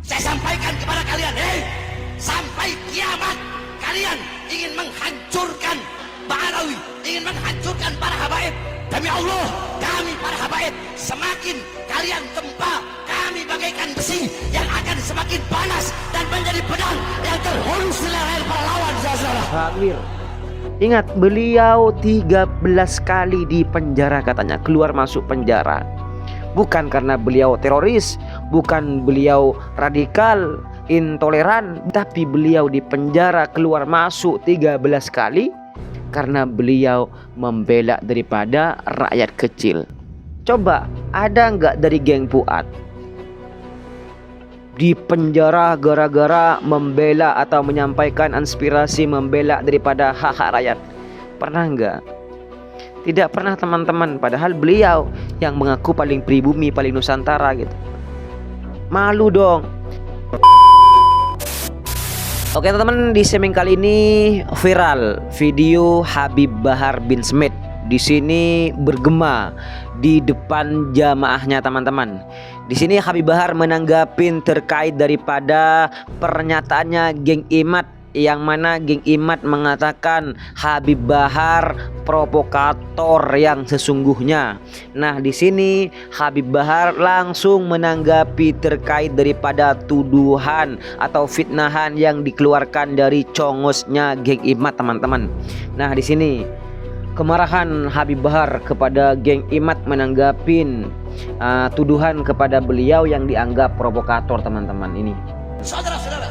Saya sampaikan kepada kalian, sampai kiamat kalian ingin menghancurkan Ba'alawi, ingin menghancurkan para habaib. Demi Allah, kami para habaib, semakin kalian tempa, kami bagaikan besi yang akan semakin panas dan menjadi pedang yang terhunus di leher para lawan. Takbir. Ingat, beliau 13 kali di penjara katanya, keluar masuk penjara. Bukan karena beliau teroris, bukan beliau radikal, intoleran, tapi beliau di penjara keluar masuk 13 kali karena beliau membela daripada rakyat kecil. Coba, ada nggak dari geng Fuad di penjara gara-gara membela atau menyampaikan inspirasi membela daripada hak-hak rakyat? Pernah nggak? Tidak pernah, teman-teman. Padahal beliau yang mengaku paling pribumi, paling nusantara gitu. Malu dong. Oke teman-teman, di segmen kali ini viral video Habib Bahar bin Smith di sini bergema di depan jamaahnya teman-teman. Di sini Habib Bahar menanggapi terkait daripada pernyataannya geng Imat, yang mana geng Imat mengatakan Habib Bahar provokator yang sesungguhnya. Nah, di sini Habib Bahar langsung menanggapi terkait daripada tuduhan atau fitnahan yang dikeluarkan dari congosnya geng Imat, teman-teman. Nah, di sini kemarahan Habib Bahar kepada geng Imat menanggapi tuduhan kepada beliau yang dianggap provokator, teman-teman. Ini saudara-saudara,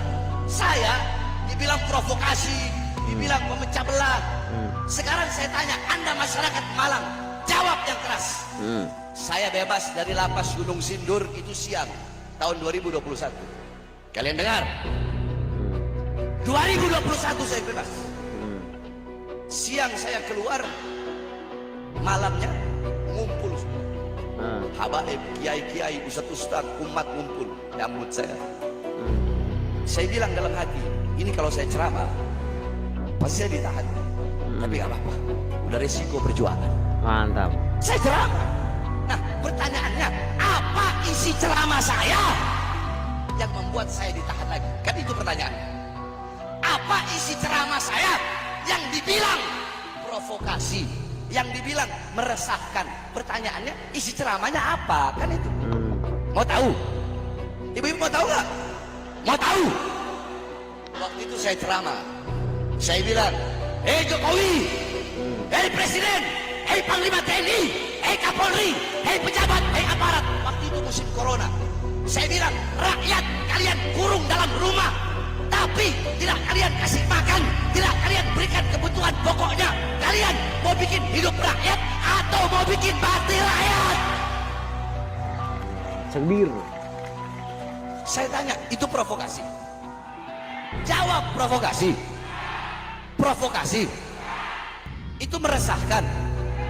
saya dibilang provokasi, dibilang memecah belah. Sekarang saya tanya Anda masyarakat Malang, jawab yang keras. Saya bebas dari lapas Gunung Sindur itu siang tahun 2021. Kalian dengar? 2021 saya bebas. Siang saya keluar, malamnya ngumpul habaib, kiai-kiai, ustaz-ustaz, umat ngumpul nyambut saya. Saya bilang dalam hati, ini kalau saya ceramah pasti saya ditahan, tapi gak apa-apa, udah resiko perjuangan. mantap. Saya ceramah. Nah, pertanyaannya, apa isi ceramah saya yang membuat saya ditahan lagi? Kan itu pertanyaannya. Apa isi ceramah saya yang dibilang provokasi, yang dibilang meresahkan? Pertanyaannya, isi ceramahnya apa? Kan itu. Mau tahu? Ibu-ibu mau tahu nggak? Mau tahu? Waktu itu saya ceramah, saya bilang, hei Jokowi, hei Presiden, hei Panglima TNI, hei Kapolri, hei pejabat, hei aparat. Waktu itu musim corona, saya bilang, rakyat kalian kurung dalam rumah, tapi tidak kalian kasih makan, tidak kalian berikan kebutuhan pokoknya. Kalian mau bikin hidup rakyat atau mau bikin mati rakyat? Takbir. Saya tanya, itu provokasi? Jawab, provokasi. Provokasi itu meresahkan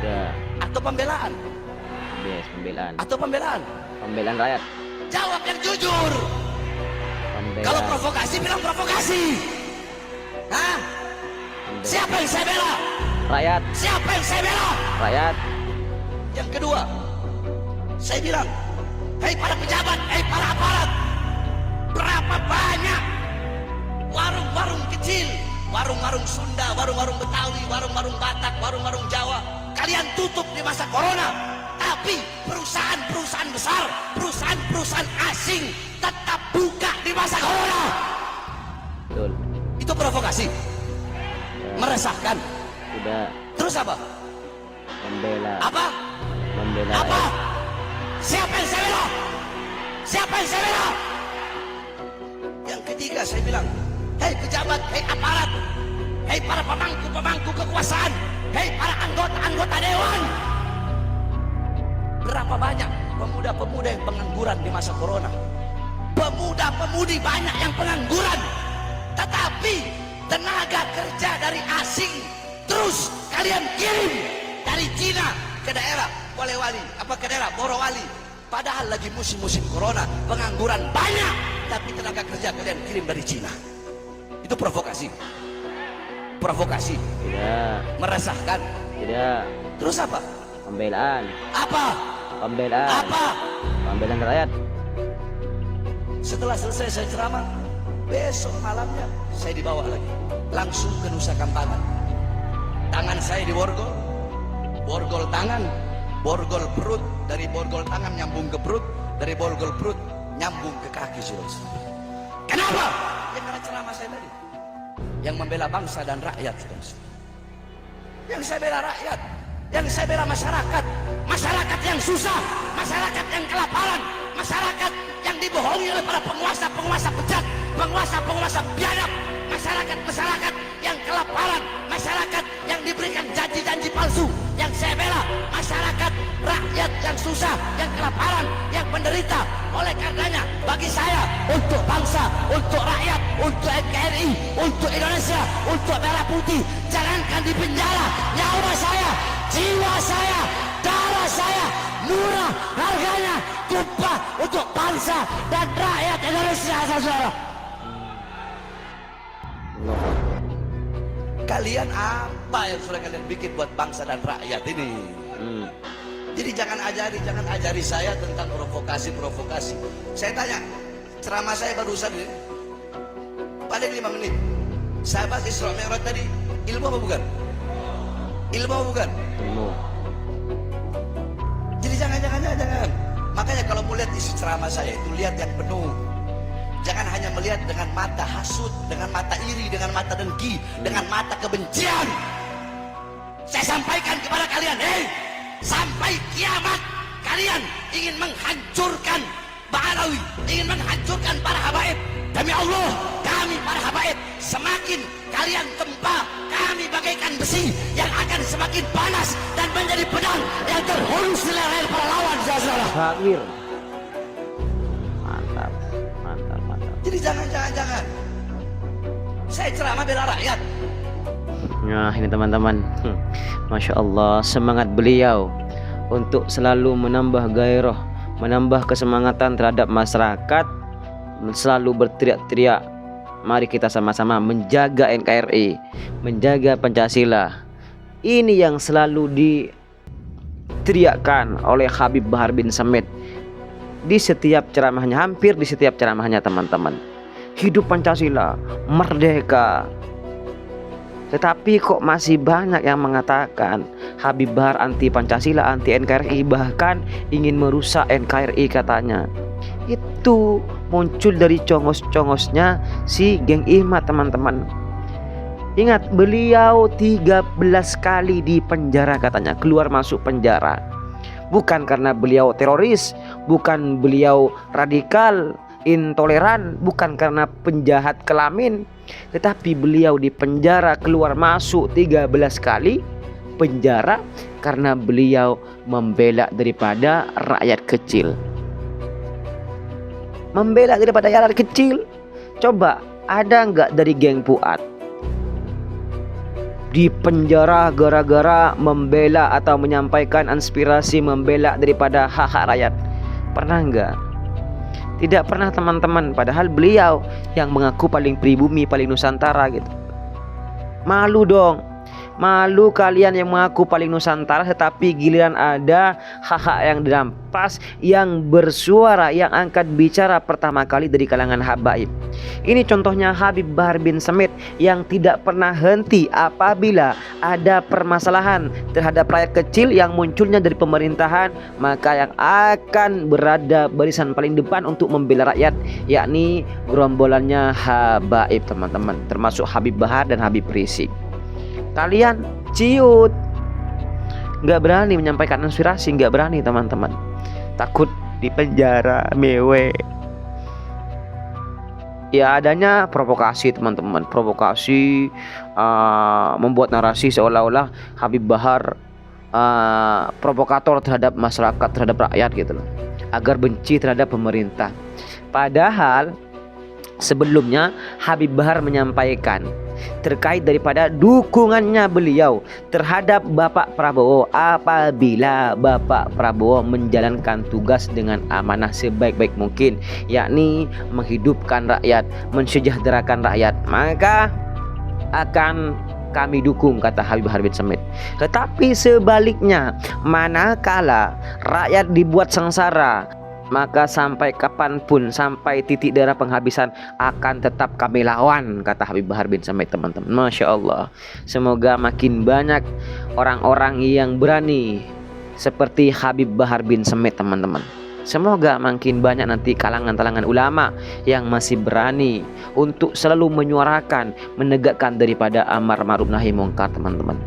Ya, atau pembelaan? yes, pembelaan. Atau pembelaan? Pembelaan rakyat. Jawab yang jujur. Pembelaan. Kalau provokasi, bilang provokasi. Hah? Siapa yang saya bela? Rakyat. Siapa yang saya bela? Rakyat. Yang kedua, saya bilang, hei para pejabat, hei para aparat, berapa banyak warung-warung kecil, warung-warung Sunda, warung-warung Betawi, warung-warung Batak, warung-warung Jawa kalian tutup di masa corona, tapi perusahaan-perusahaan besar, perusahaan-perusahaan asing tetap buka di masa corona. Betul. Itu provokasi, meresahkan. Tidak. Terus apa? Membela. Apa? Membela. Apa? Siapa yang saya bela? Siapa yang saya bela? Yang ketiga saya bilang, hei pejabat, hei aparat, hei para pemangku-pemangku kekuasaan, hei para anggota-anggota dewan. Berapa banyak pemuda-pemuda yang pengangguran di masa corona? Pemuda-pemudi banyak yang pengangguran, tetapi tenaga kerja dari asing terus kalian kirim dari Cina ke daerah Polewali, apa ke daerah Morowali. Padahal lagi musim-musim corona, pengangguran banyak, tapi tenaga kerja kalian kirim dari Cina. Itu provokasi. Provokasi. Tidak. Meresahkan. Tidak. Terus apa? Pembelaan. Apa? Pembelaan. Apa? Pembelaan rakyat. Setelah selesai saya ceramah, besok malamnya saya dibawa lagi langsung ke Nusa Kambangan. Tangan saya di borgol, borgol tangan, borgol perut, dari borgol tangan nyambung ke perut, dari borgol perut nyambung ke kaki. Saudara. Kenapa? Ya karena ceramah saya tadi yang membela bangsa dan rakyat. Yang saya bela rakyat, yang saya bela masyarakat, masyarakat yang susah, masyarakat yang kelaparan, masyarakat yang dibohongi oleh para penguasa-penguasa bejat, penguasa-penguasa biadab, masyarakat-masyarakat yang kelaparan, masyarakat yang diberikan janji-janji palsu. Yang saya bela masyarakat rakyat yang susah, yang kelaparan, yang menderita. Oleh karenanya bagi saya, untuk bangsa, untuk rakyat, untuk NKRI, untuk Indonesia, untuk merah putih, jangankan di penjara, nyawa saya, jiwa saya, darah saya murah harganya, tumpah untuk bangsa dan rakyat Indonesia. Saudara, kalian apa yang sudah kalian bikin buat bangsa dan rakyat ini? Jadi jangan ajari saya tentang provokasi. Saya tanya, ceramah saya barusan ini paling 5 menit. Saya bahas Isra Mi'raj tadi, ilmu apa bukan? Ilmu apa bukan? Ilmu. Jadi jangan. Makanya kalau mau lihat isi ceramah saya itu, lihat yang penuh. Jangan hanya melihat dengan mata hasut, dengan mata iri, dengan mata dengki, dengan mata kebencian. Saya sampaikan kepada kalian, sampai kiamat kalian ingin menghancurkan Ba'alawi, ingin menghancurkan para habaib. Demi Allah, kami para habaib, semakin kalian tempa, kami bagaikan besi yang akan semakin panas dan menjadi pedang yang terhunus di leher para lawan. Takbir. Mantap. Jadi jangan. Saya ceramah bela rakyat. Nah ini teman-teman, Masya Allah, semangat beliau untuk selalu menambah gairah, menambah kesemangatan terhadap masyarakat, selalu berteriak-teriak, mari kita sama-sama menjaga NKRI, menjaga Pancasila. Ini yang selalu diteriakkan oleh Habib Bahar bin Smith di setiap ceramahnya, hampir di setiap ceramahnya teman-teman. Hidup Pancasila, merdeka. Tetapi kok masih banyak yang mengatakan Habib Bahar anti Pancasila, anti NKRI, bahkan ingin merusak NKRI katanya. Itu muncul dari congos-congosnya si geng Ihmad teman-teman. Ingat, beliau 13 kali di penjara katanya, keluar masuk penjara. Bukan karena beliau teroris, bukan beliau radikal, intoleran, bukan karena penjahat kelamin, tetapi beliau di penjara keluar masuk 13 kali penjara karena beliau membela daripada rakyat kecil. Membela daripada rakyat kecil. Coba ada nggak dari geng Fuad di penjara gara-gara membela atau menyampaikan inspirasi membela daripada hak-hak rakyat? Pernah nggak? Tidak pernah teman-teman. Padahal beliau yang mengaku paling pribumi, paling Nusantara gitu. Malu dong. Malu kalian yang mengaku paling Nusantara, tetapi giliran ada hak-hak yang dirampas, yang bersuara, yang angkat bicara pertama kali dari kalangan habaib. Ini contohnya Habib Bahar bin Smith yang tidak pernah henti apabila ada permasalahan terhadap rakyat kecil yang munculnya dari pemerintahan, maka yang akan berada barisan paling depan untuk membela rakyat, yakni gerombolannya habaib teman-teman, termasuk Habib Bahar dan Habib Rizik. Kalian ciut, nggak berani menyampaikan inspirasi, nggak berani teman-teman, takut di penjara mewe. Ya adanya provokasi teman-teman, provokasi, membuat narasi seolah-olah Habib Bahar provokator terhadap masyarakat, terhadap rakyat gitu loh, agar benci terhadap pemerintah. Padahal sebelumnya Habib Bahar menyampaikan terkait daripada dukungannya beliau terhadap Bapak Prabowo apabila Bapak Prabowo menjalankan tugas dengan amanah sebaik-baik mungkin, yakni menghidupkan rakyat, mensejahterakan rakyat, maka akan kami dukung, kata Habib Bahar bin Smith. Tetapi sebaliknya, manakala rakyat dibuat sengsara, maka sampai kapanpun, sampai titik darah penghabisan akan tetap kami lawan, kata Habib Bahar bin Smith teman-teman. Masya Allah, semoga makin banyak orang-orang yang berani seperti Habib Bahar bin Smith teman-teman. Semoga makin banyak nanti kalangan-kalangan ulama yang masih berani untuk selalu menyuarakan, menegakkan daripada amar ma'ruf nahi mungkar teman-teman.